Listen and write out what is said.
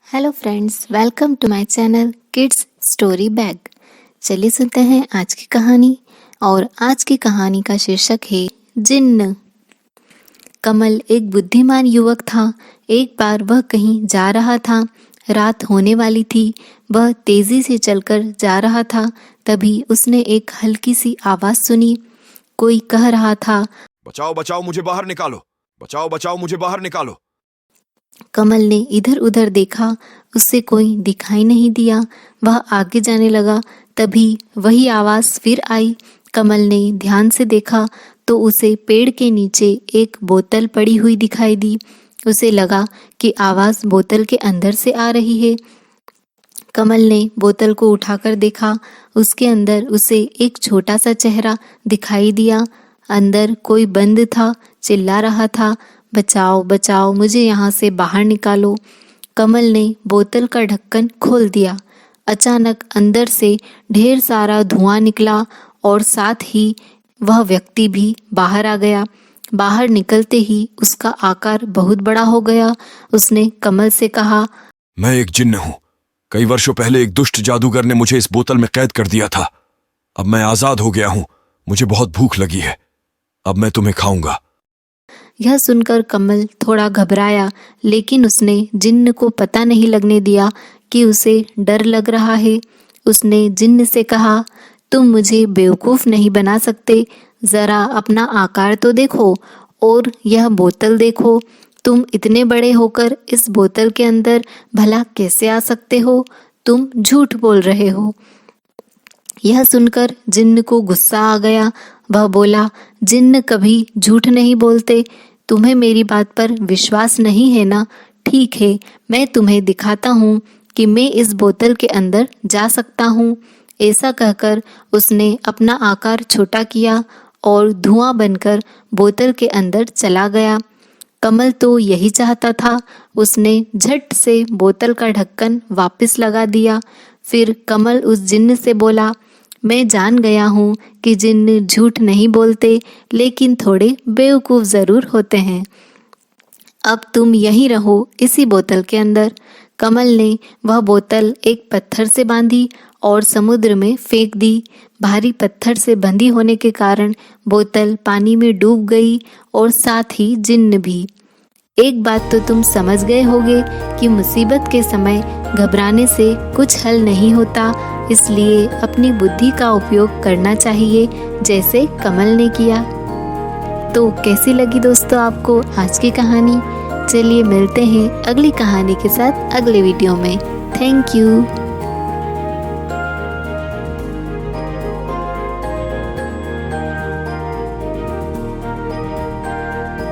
Hello friends, welcome to my channel kids story bag. चलिए सुनते हैं आज की कहानी। और आज की कहानी का शीर्षक है जिन्न। कमल एक बुद्धिमान युवक था। एक बार वह कहीं जा रहा था। रात होने वाली थी। वह तेजी से चलकर जा रहा था। तभी उसने एक हल्की सी आवाज सुनी। कोई कह रहा था, बचाओ बचाओ मुझे बाहर निकालो, बचाओ बचाओ मुझे बाहर निकालो। कमल ने इधर उधर देखा, उससे कोई दिखाई नहीं दिया। वह आगे जाने लगा। तभी वही आवाज फिर आई। कमल ने ध्यान से देखा तो उसे पेड़ के नीचे एक बोतल पड़ी हुई दिखाई दी। उसे लगा कि आवाज बोतल के अंदर से आ रही है। कमल ने बोतल को उठाकर देखा। उसके अंदर उसे एक छोटा सा चेहरा दिखाई दिया। अंदर कोई बंद था, चिल्ला रहा था, बचाओ बचाओ मुझे यहाँ से बाहर निकालो। कमल ने बोतल का ढक्कन खोल दिया। अचानक अंदर से ढेर सारा धुआं निकला और साथ ही वह व्यक्ति भी बाहर आ गया। बाहर निकलते ही उसका आकार बहुत बड़ा हो गया। उसने कमल से कहा, मैं एक जिन्न हूँ। कई वर्षों पहले एक दुष्ट जादूगर ने मुझे इस बोतल में कैद कर दिया था। अब मैं आजाद हो गया हूँ। मुझे बहुत भूख लगी है। अब मैं तुम्हें खाऊंगा। यह सुनकर कमल थोड़ा घबराया, लेकिन उसने जिन्न को पता नहीं लगने दिया कि उसे डर लग रहा है। उसने जिन्न से कहा, तुम मुझे बेवकूफ़ नहीं बना सकते। ज़रा अपना आकार तो देखो और यह बोतल देखो। तुम इतने बड़े होकर इस बोतल के अंदर भला कैसे आ सकते हो? तुम झूठ बोल रहे हो। यह सुनकर जिन्न को गुस्सा आ गया। वह बोला, जिन्न कभी झूठ नहीं बोलते। तुम्हें मेरी बात पर विश्वास नहीं है ना? ठीक है, मैं तुम्हें दिखाता हूँ कि मैं इस बोतल के अंदर जा सकता हूँ। ऐसा कहकर उसने अपना आकार छोटा किया और धुआं बनकर बोतल के अंदर चला गया। कमल तो यही चाहता था। उसने झट से बोतल का ढक्कन वापस लगा दिया। फिर कमल उस जिन्न से बोला, मैं जान गया हूँ कि जिन्न झूठ नहीं बोलते, लेकिन थोड़े बेवकूफ़ ज़रूर होते हैं। अब तुम यहीं रहो इसी बोतल के अंदर। कमल ने वह बोतल एक पत्थर से बांधी और समुद्र में फेंक दी। भारी पत्थर से बंधी होने के कारण बोतल पानी में डूब गई और साथ ही जिन्न भी। एक बात तो तुम समझ गए होगे कि मुसीबत के समय घबराने से कुछ हल नहीं होता। इसलिए अपनी बुद्धि का उपयोग करना चाहिए, जैसे कमल ने किया। तो कैसी लगी दोस्तों आपको आज की कहानी? चलिए मिलते हैं अगली कहानी के साथ अगले वीडियो में। Thank you.